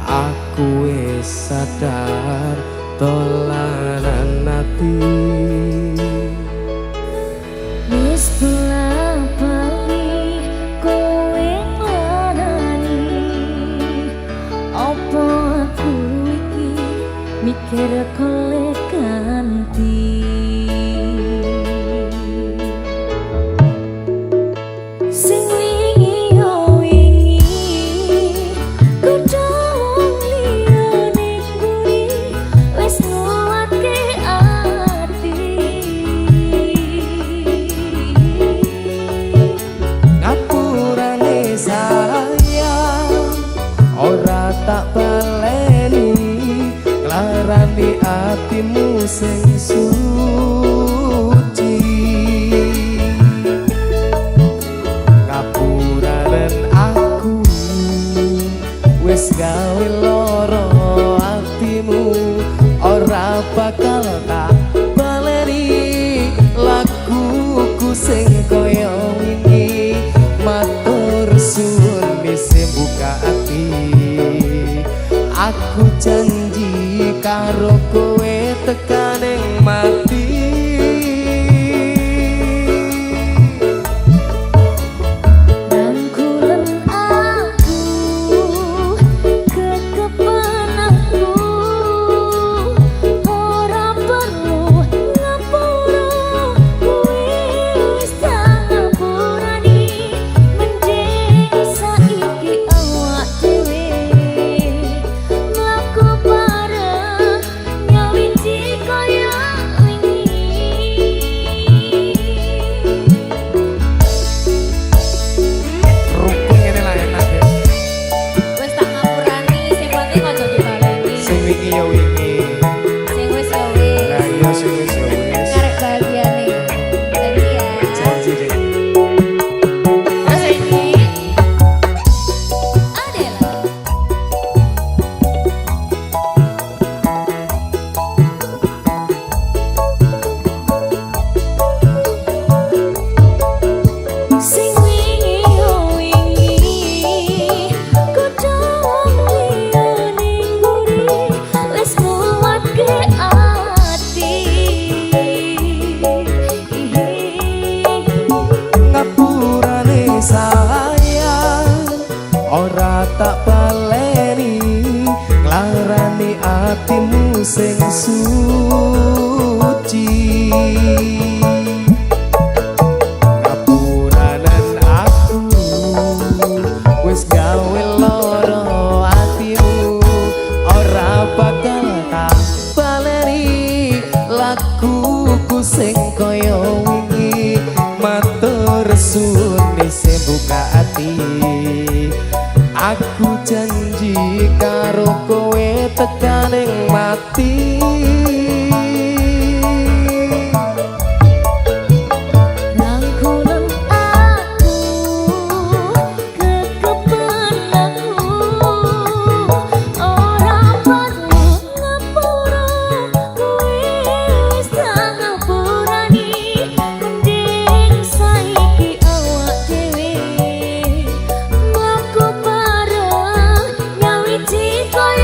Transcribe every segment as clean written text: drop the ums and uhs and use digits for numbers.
Aku wis sadar dolanan ati. Wis bola-bali kowe nglarani, opo aku iki mikir kowe ganti. Sing wingi yo wingi kudu liyane kuwi wis nguatke ati. Ngapurane sayang ora tak baleni, nglarani atimu sing suci. Ngapuranen aku wis gawe loro atimu, ora bakal tak baleni lakuku sing kaya wingi. Matur suwun wis buka ati, aku janji karo kowe tekaning mati. Rangkulen aku kekepen aku, ora perlu ngapura kowe wis tak ngapurani. Mending saiki awak dhewe mlaku bareng nyawiji kaya wingi. Rukun ngene lah enak ya. Wis tak ngapurani, sing penting aja dibaleni. Sing wingi ya wingi. Sing wis ya wis. Lah iya sing wis ya wis. Karek bahagiane. Janji ya. Janji deh. Terus ini Adela. Sing wingi yo wingi kudu liyane nguri wis nguatke ati. Ngapurane sayang ora tak baleni, nglarani atimu sing suci. Ngapuranen aku wis gawe loro atimu, ora bakal tak baleni lakuku sing kaya wingi. Matur suwun sing buka ati, aku janji karo kowe tekaning mati. Rangkulen aku kekepen aku, ora perlu ngapura kowe wis tak ngapurani. Mending saiki awak dhewe mlaku bareng nyawiji kaya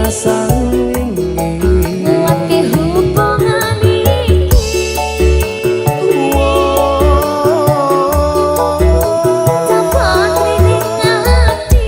pasang wingi Nguatke hubungan iki Sampun rining ati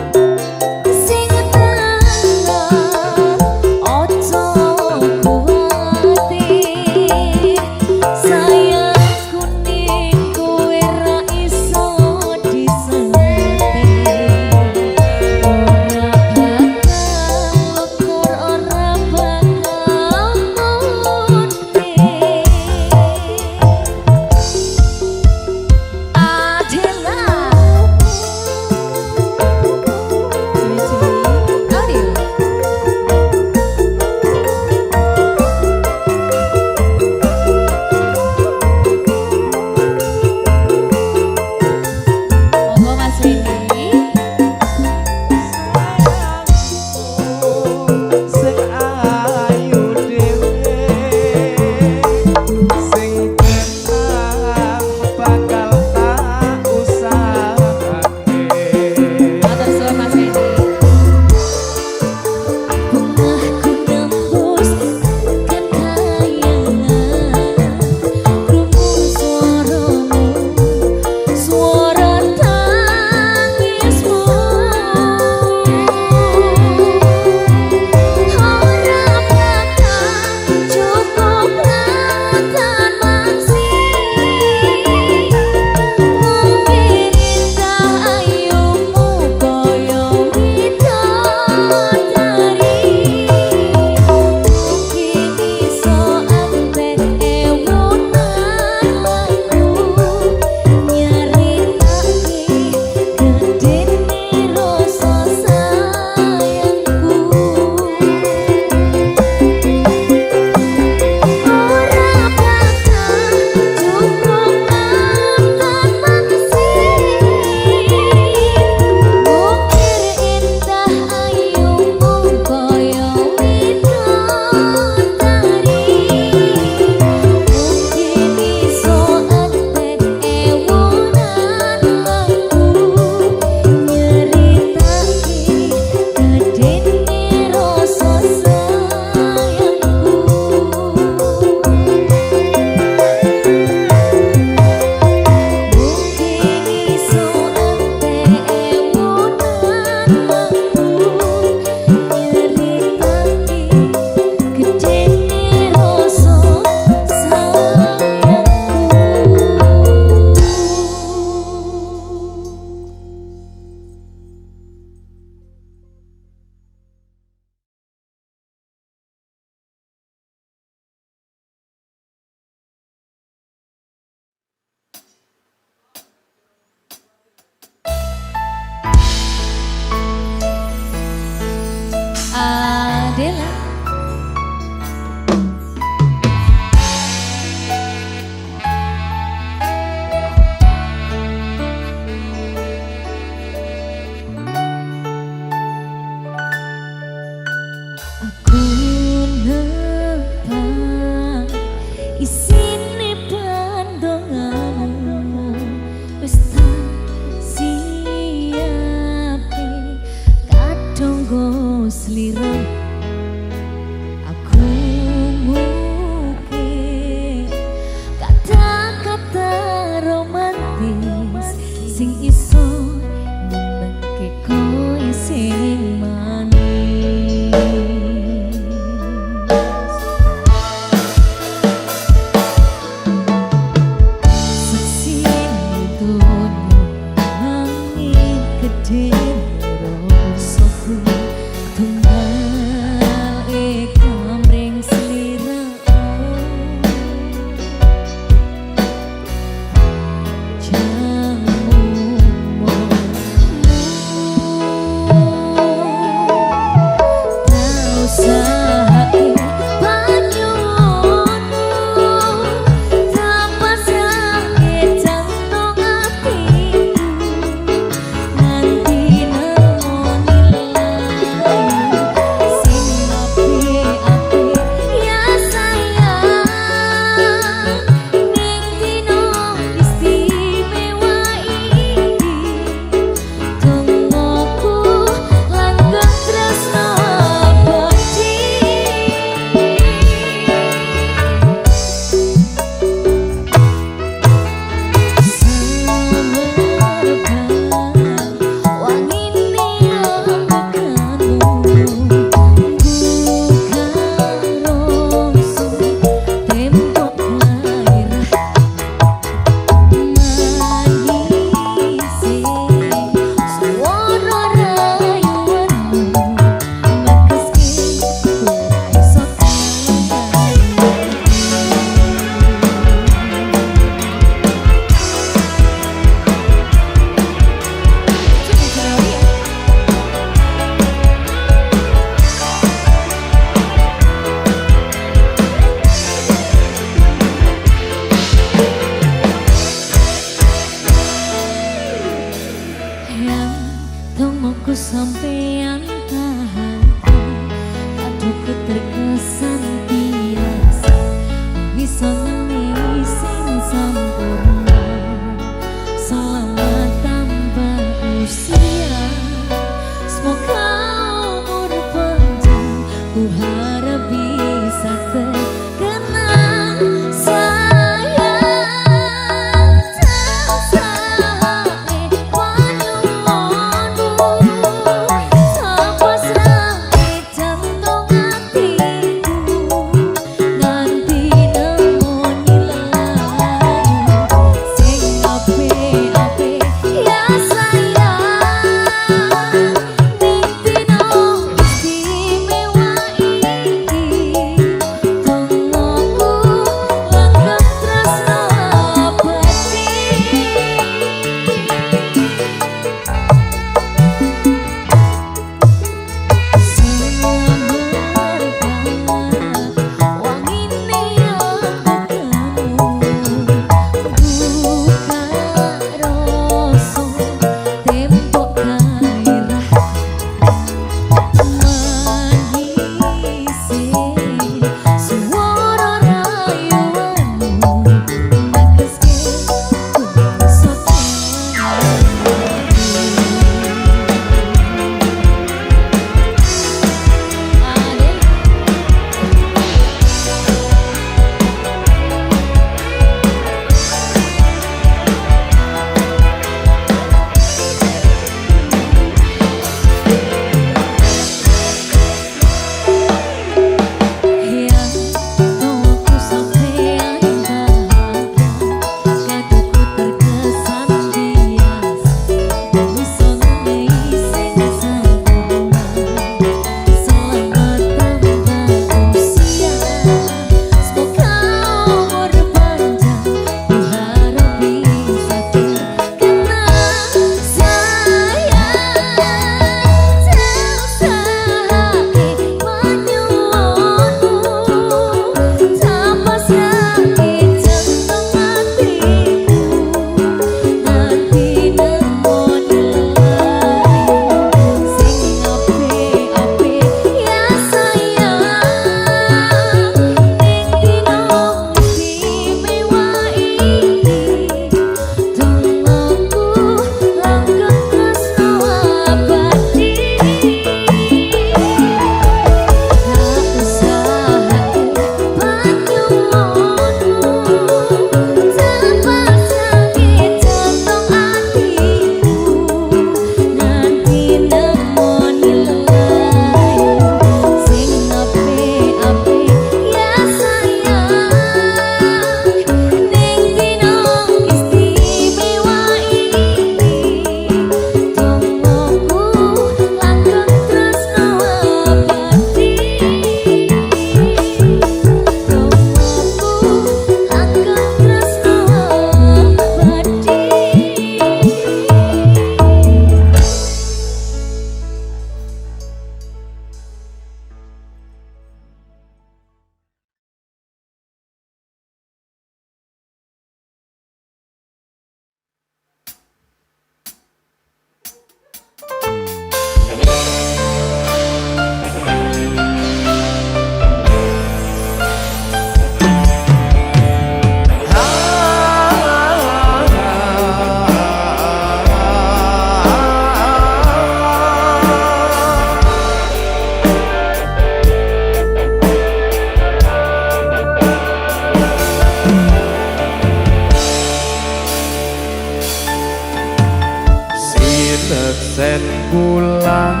Sineksen pulang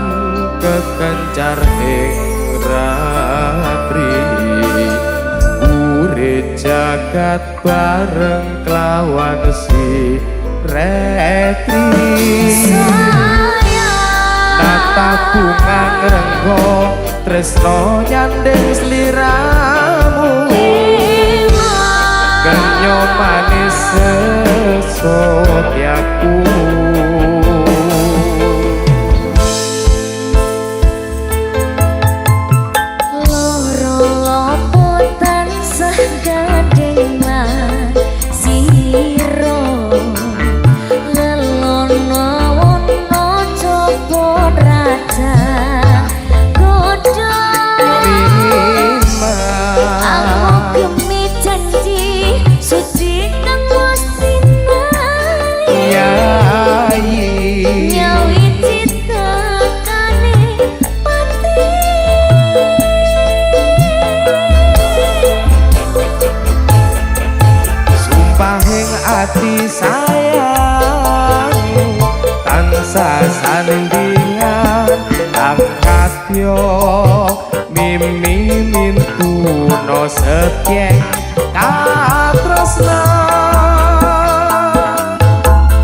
kekencar ing ratri urip jagat bareng kelawan si retri nata bunga ngrenggo tresno nyandeng sliramu kenyo manis sesotyaku ati sayang tansah sanendingan angkatyo mimi mintuno setyeng katresna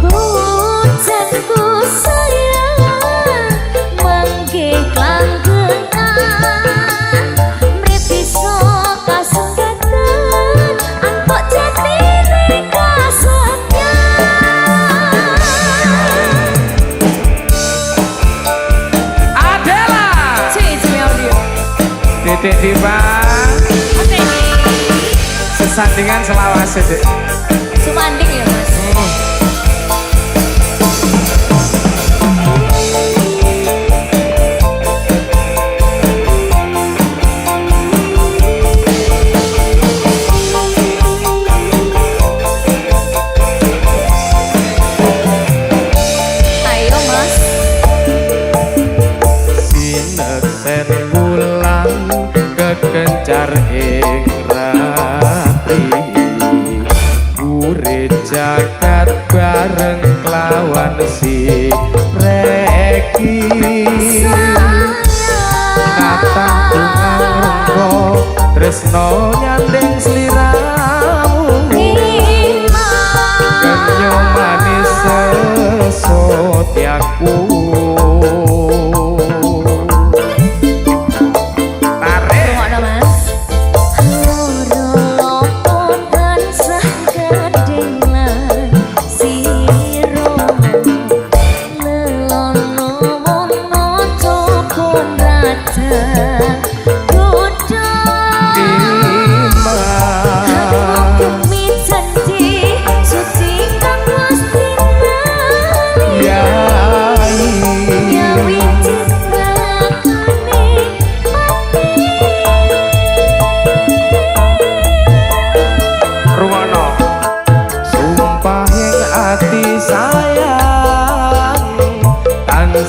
bojanku sayang mangke klanggengan mrit iso kasengatan angkok jatine Dek Diva sesandingan selawase Dek sumanding ya Mas ayo Mas sineksen pulang kekencar ing ratri urip jagat bareng kelawan si reki kata bunga renggo tresno nyandeng sliramu kenyo manis sesotyaku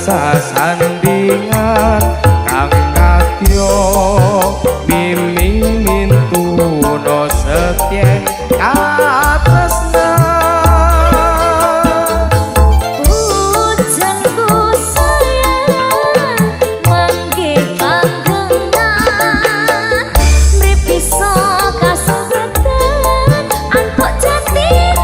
sasandingan kang katyo mimi mintuno setyeng katresna bojanku sayang mangke klanggengan mrip iso kasengatan angkok jatine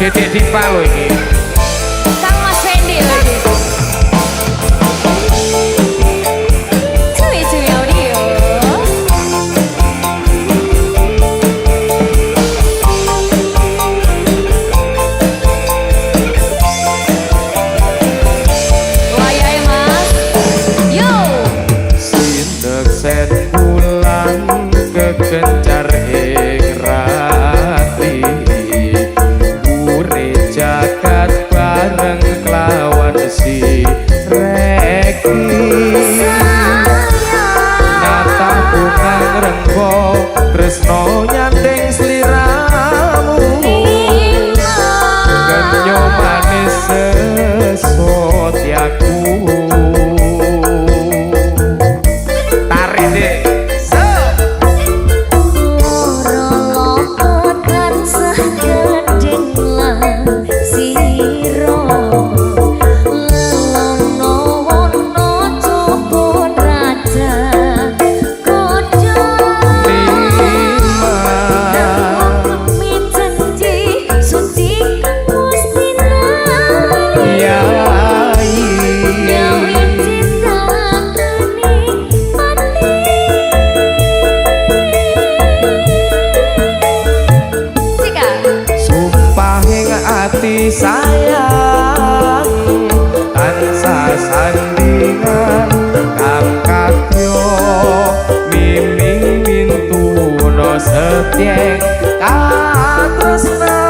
Dek Diva lho iki Kang Mas Fendi lho iki cuy audio wayahe Mas yo sineksen pulang kekencar ing ratri jagat bareng kelawan si reki nyata bunga ngrenggo tresno nyandeng sliramu kenyo manis sesotyaku sayang tansah sandingan kang kadya miming mintuno setyeng katresnan.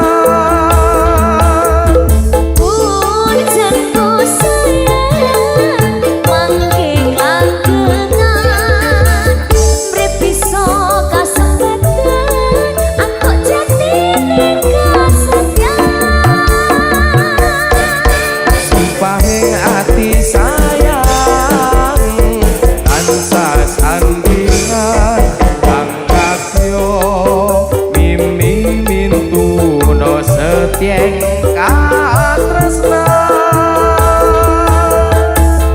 Tieng katresnan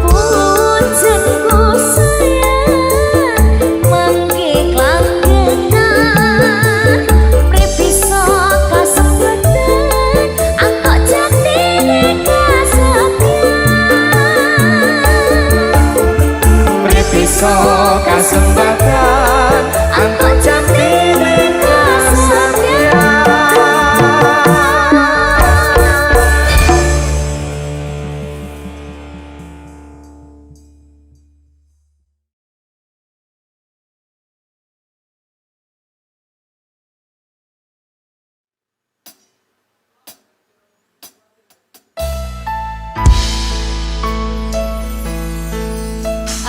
pujenku sayang mangke klanggengan pripisa kasempetan angkok jatine kasetyan pripisa kasempatan angkok jatine kasetyan.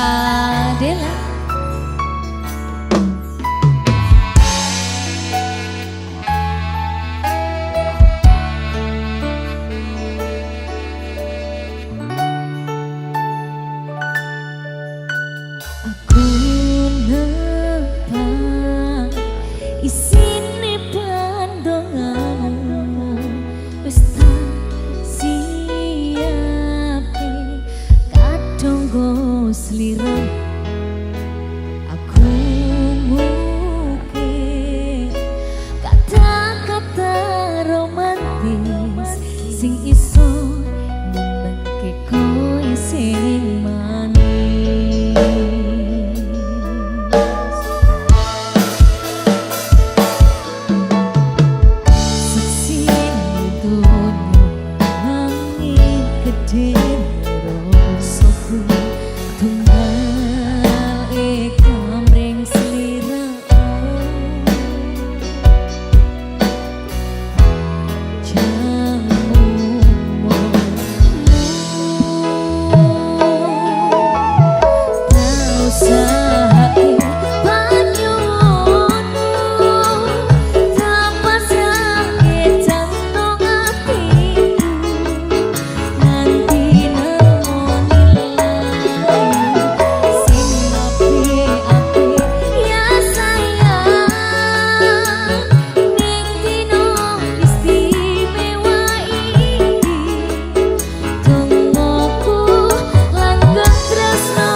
Adela aku nepang isine pandonganmu wis tak siape kadung go slira aku mungkin kata-kata romantis sing iso nyenengke kowe sing manis seksi donya nanging gede rasaku tunggal kamreng sliramu jamu tak usah banyumu tanpa sakit jantung hatiku nanti nemoni layu sing api-api ya sayang ning dino istimewa iki tungguku langgeng tresno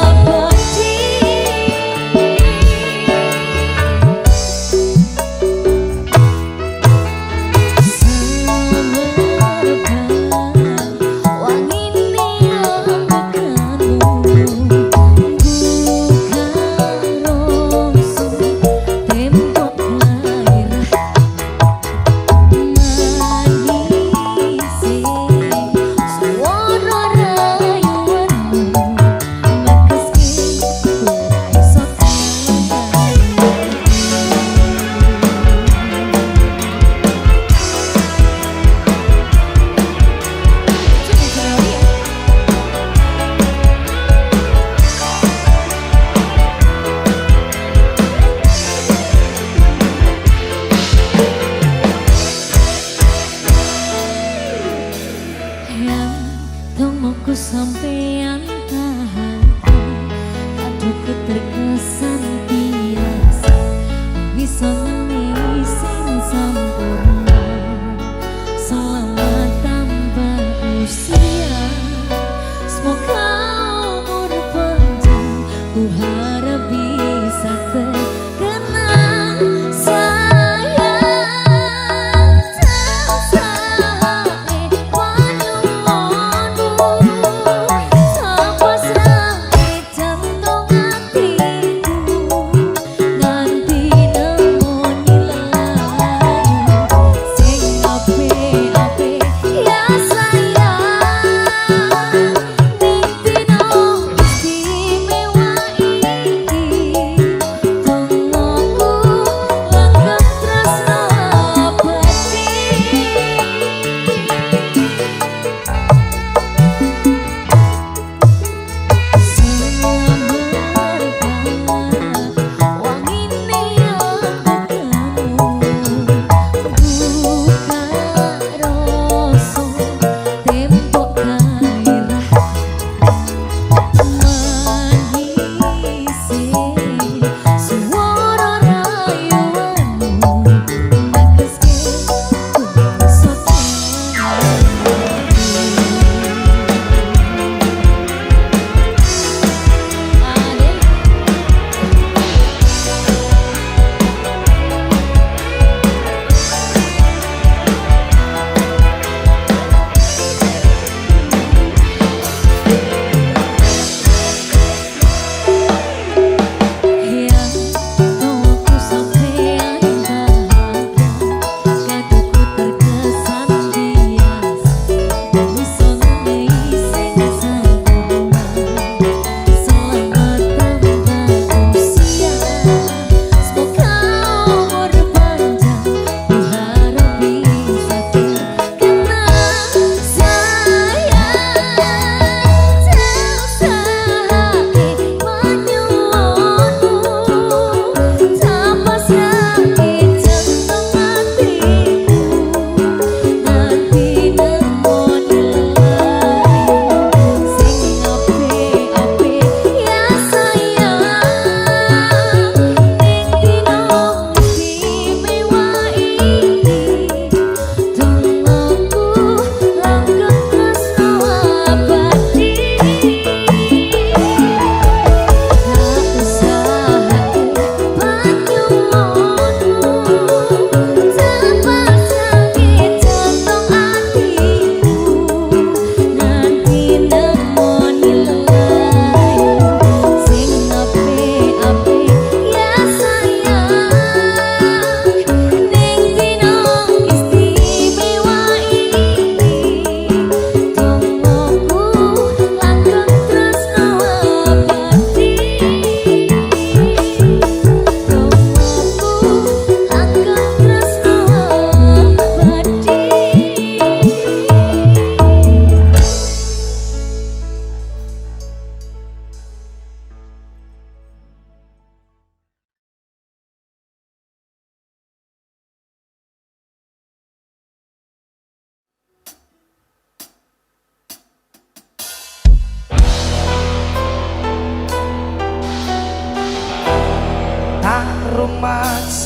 abadi wangine ambekanmu buka rongso tembok lairah manise suara rayuanmu mekeski ora iso yang tungguku sampean tahan aduhku terkesan biasa bisa nangis sempurna selamat tambah usia semoga umur panjang ku harap bisa terkenang sayang sasae wanyumonmu tanpa sakit jantung hatiku nganti nemoni layu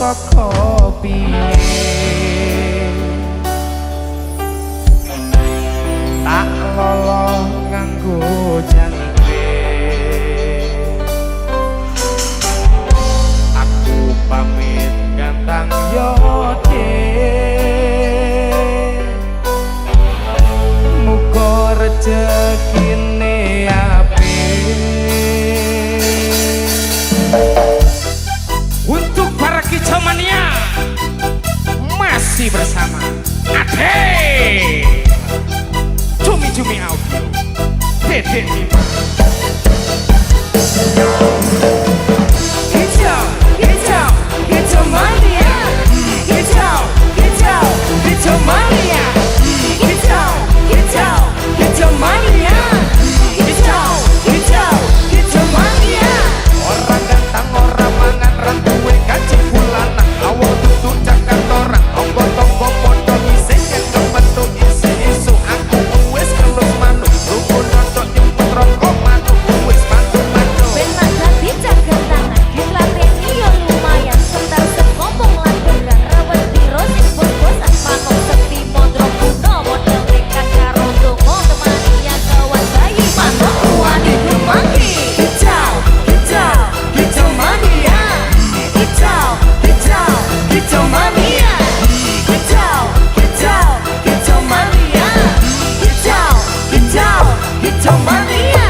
saka piye tak lolo nganggo jangkrik aku pamit gantang yode muga rezekine untuk para kicomania masih bersama Ade Cumi-cumi audio Dede Kicau, kicau, kicomania Kicau, kicau, kicomania Kicau, kicau, kicomania Kicau, kicau, kicomania orang gantang orang mangan rantuwe kaji bulanan awal tutup cakar orang tonggo-tonggo podo isi yang kebetul isi isu aku uwes kelus manu rukun nonton nyemput rokok manu uwes manu benak dadi jaga tangan dilateni yo lumayan setar sekompong landeran rawat biro sing bos-bosan manuk sekti mondro kuno model nekat karo dongo temani yang kawan bayi manuk wani kemangi kicau kicau kicau mania kicau kicau kicau mania kicau kicau kicau mania kicau kicau kicau mania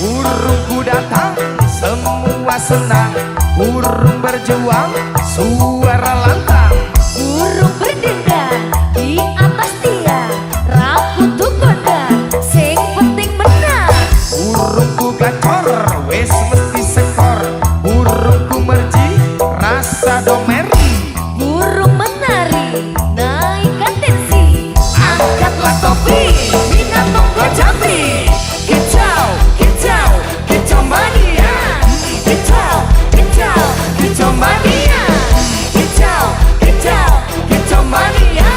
burungku datang semua senang burung berjuang suara lantang burung berdendang di atas tiang rambut tuh gondang sing penting menang burungku gacor wes mesti sekor burungku merji rasa domeri burung menari naikkan tensi angkatlah topi minat monggo jambi kicau kicau kicau mania kicau kicau kicau mania kicau kicau kicau mania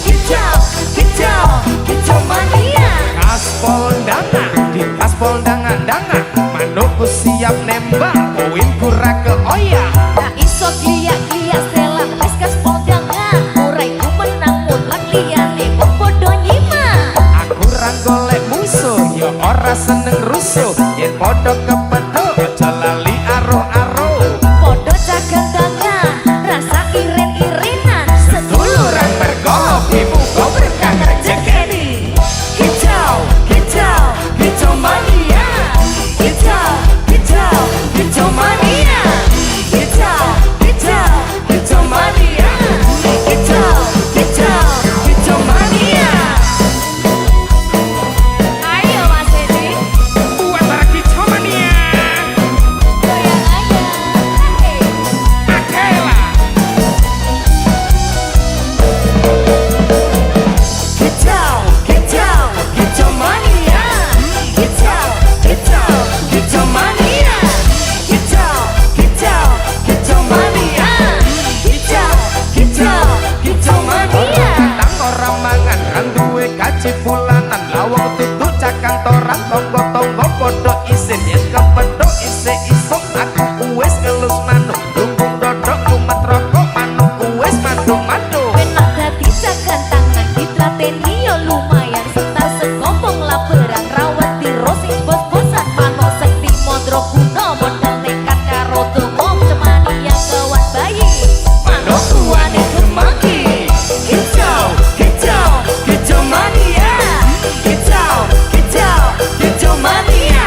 kicau kicau kicau mania kaspol dangan di kaspol dangan-dangan manukku siap nembak poinku ra keoyak tak iso gliak-gliak selang wis gaspol jangan uraiku menang mutlak liyane kok podo nyimak aku ra golek musuh ya ora seneng rusuh yen padha kepethuk aja lali aro-aro podo jaga tangan rasa iren-irenan seduluran berkopi muga berkah rezekini kicau kicau kicau mania kicau kicau kicau mania kicau kicau kicau mania kicau kicau kicau mania ayo Mas Edi buat para kicau mania goyang aja Akela kicau kicau kicau mania kicau kicau kicau mania kicau kicau kicau mania kicau kicau kicau mania tang orang mangan kan duwe kaji bulanan lawang tutuk cakang toran tonggo-tonggo podo isin yen kepethuk isi isuk aku uwes ngelus manuk lumbung dodok kumat rokok manuk uwes manuk benak dadi jaga tangan ditlateni yo lumayan setar sekompong laberan rawat biro sing bos-bosan manuk sekti mondro kuno modal nekat karo dongo temani yang kawan bayi manuk tuane kemaki kicau kicau kicau mania kicau kicau kicau mania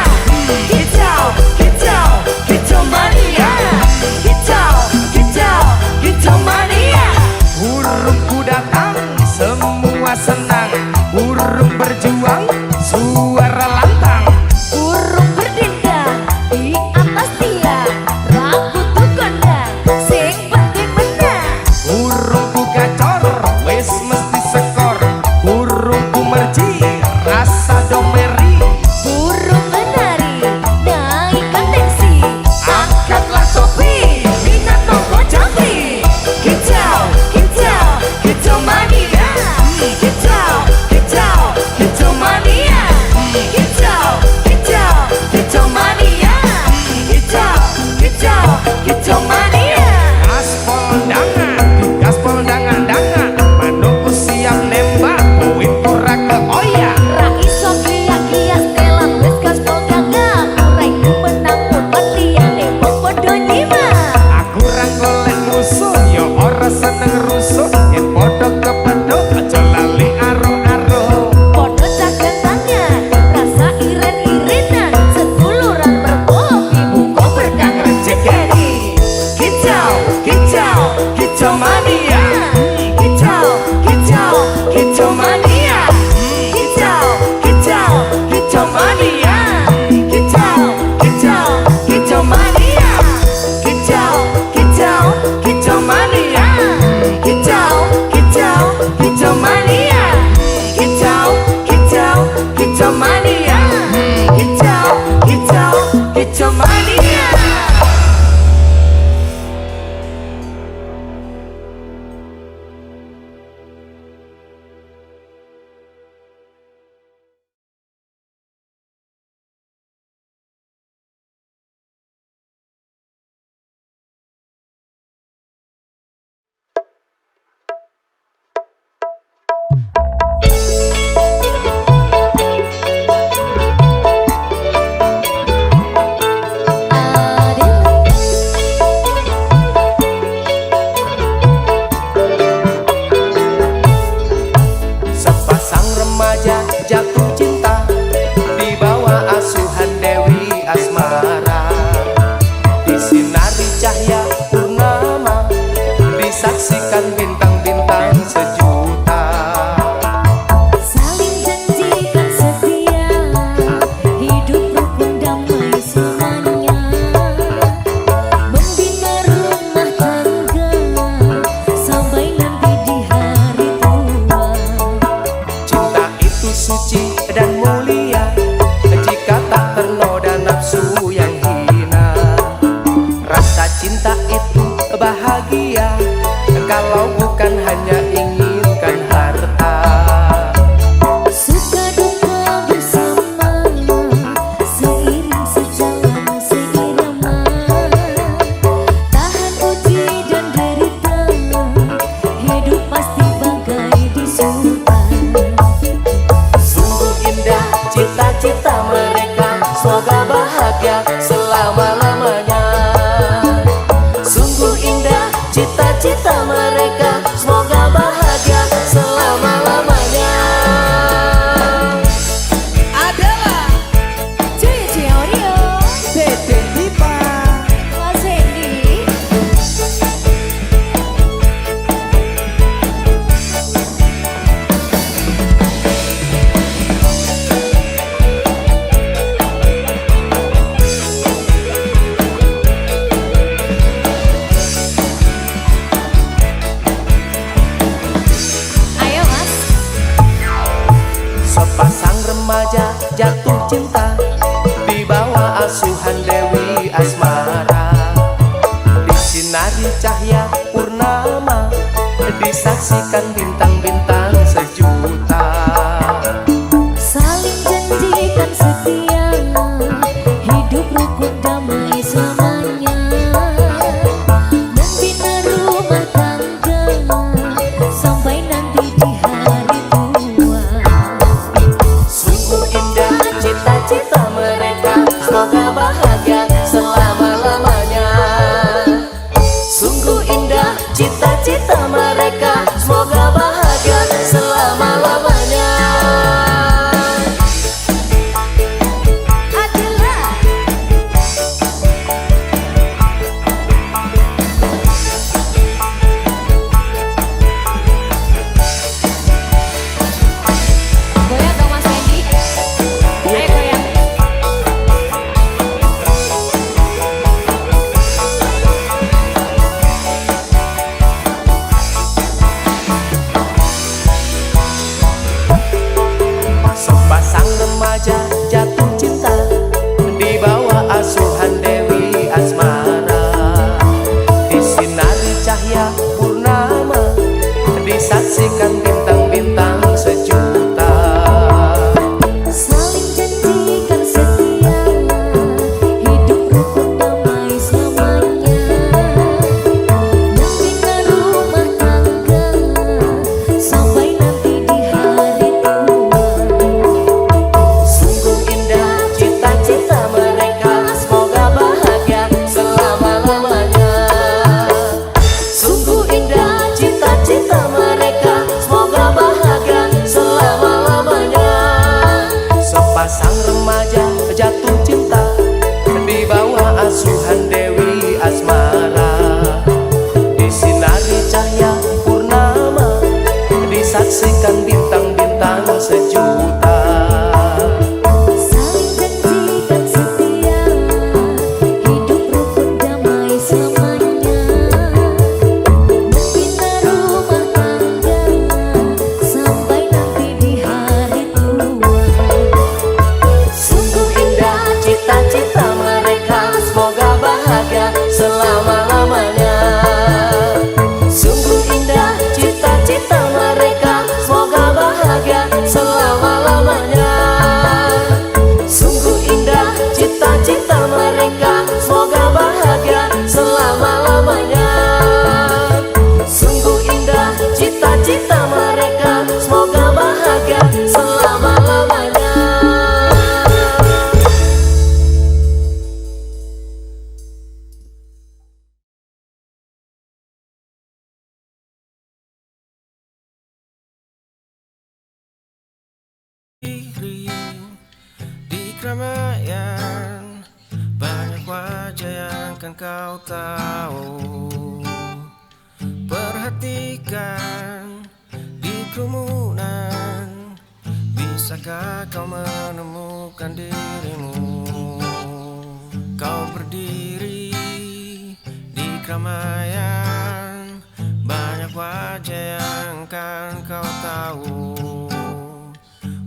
remaja jatuh cinta di bawah asuhan Dewi Asmara. Disinari cahaya purnama, disaksikan bintang-bintang sejuta. Saling janjikan setia, hidup rukun damai selamanya. Membina rumah tangga sampai nanti di hari tua. Cinta itu suci dan mulia jika tak ternoda nafsu yang hina. Rasa cinta itu bahagia kalau bukan hanya inginkan harta. Suka duka bersama, seiring sejalan seirama. Tahan uji dan derita, hidup pasti bagai disuka. Sungguh indah cita-cita mereka, semoga bahagia selama-lamanya. Sungguh indah cita-cita mereka, semoga bahagia selama-lamanya. Adalah Cici Oreo, Dede Dipa. Mas Hendy. Ayo Mas. Sepasang remaja jatuh cinta di bawah asuhan Dewi Asmara. Disinari cahaya purnama, disaksikan bintang-bintang sejuta. Saling janjikan setia, hidup rukun damai selamanya. Membina rumah tangga sampai nanti di hari tua. Sungguh indah cita-cita mereka, semoga bahagia selama-lamanya. Sungguh indah cita-cita mereka, semoga bahagia selama-lamanya. Adalah goyang dong Mas Hendy. Ayo goyang. Sepasang remaja jatuh cinta di bawah asuhan Dewi Asmara. Disinari cahaya purnama, disaksikan bintang-bintang sejuta. Saling janjikan setia, hidup rukun damai selamanya. Membina rumah tangga sampai nanti di hari tua. Sungguh indah cita-cita mereka, semoga bahagia selama-lamanya. Sungguh indah cita-cita mereka, semoga bahagia selama-lamanya. Sepasang remaja jatuh cinta di bawah asuhan Dewi Asmara. Disinari cahaya purnama, disaksikan bintang-bintang sejuta. Saling janjikan setia, hidup rukun damai selamanya. Membina rumah tangga sampai nanti di hari tua. keramaian banyak wajah yang kan kau tahu. Perhatikan di kerumunan, bisakah kau menemukan dirimu? Kau berdiri di keramaian, banyak wajah yang kan kau tahu.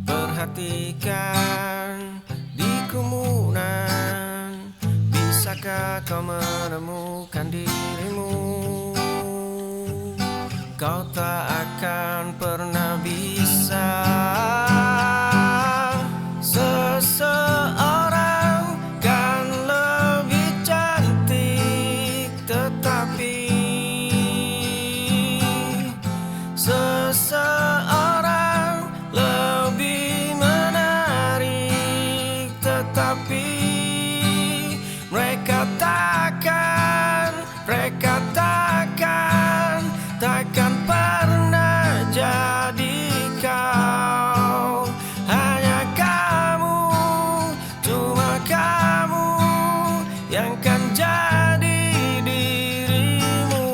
Perhatikan di kerumunan, bisakah kau menemukan dirimu? Kau tak akan pernah bisa. Seseorang kan lebih cantik, tetapi seseorang lebih menarik, tetapi mereka takkan pernah jadi kau. Hanya kamu, cuma kamu yang kan jadi dirimu.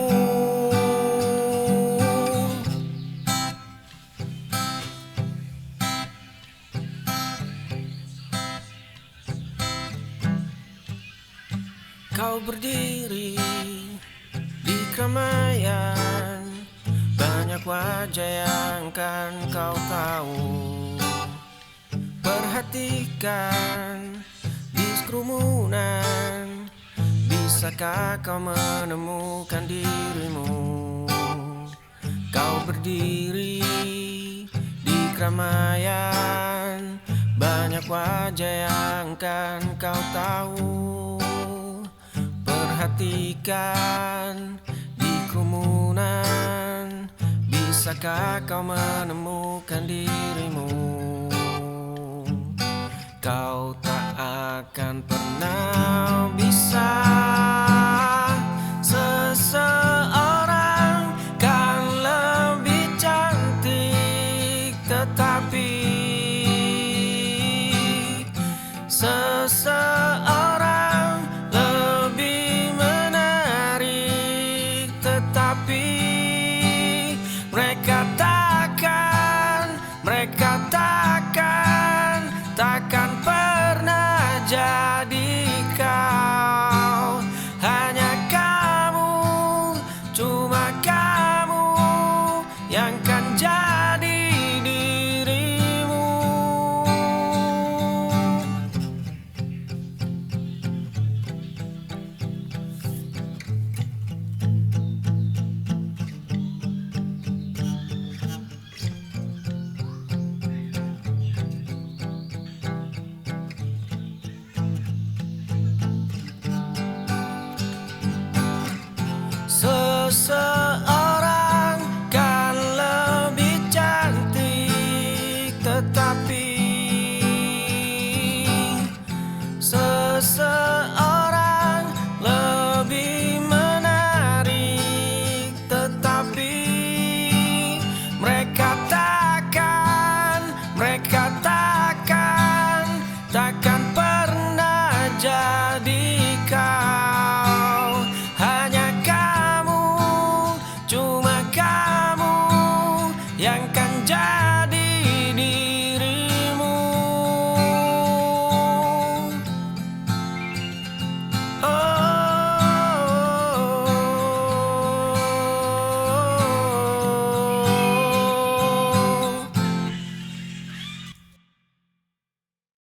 Kau berdiri di keramaian, banyak wajah yang kan kau tahu. Perhatikan di kerumunan, bisakah kau menemukan dirimu? Kau berdiri di keramaian, banyak wajah yang kan kau tahu. Perhatikan di kerumunan, bisakah kau menemukan dirimu? Kau tak akan pernah bisa. Seseorang kan lebih cantik, tetapi seseorang lebih menarik, tetapi mereka takkan pernah jadi kau. Hanya kamu, cuma kamu yang kan jadi dirimu. Seseorang kan lebih cantik, tetapi seseorang lebih menarik, tetapi mereka takkan pernah jadi kau. Hanya kamu, cuma kamu yang kan jadi dirimu.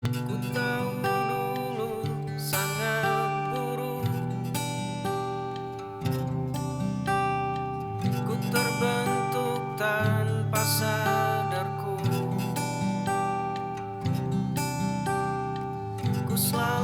Ku tahu dulu sangat buruk, ku terbentuk tanpa sadarku. Ku selalu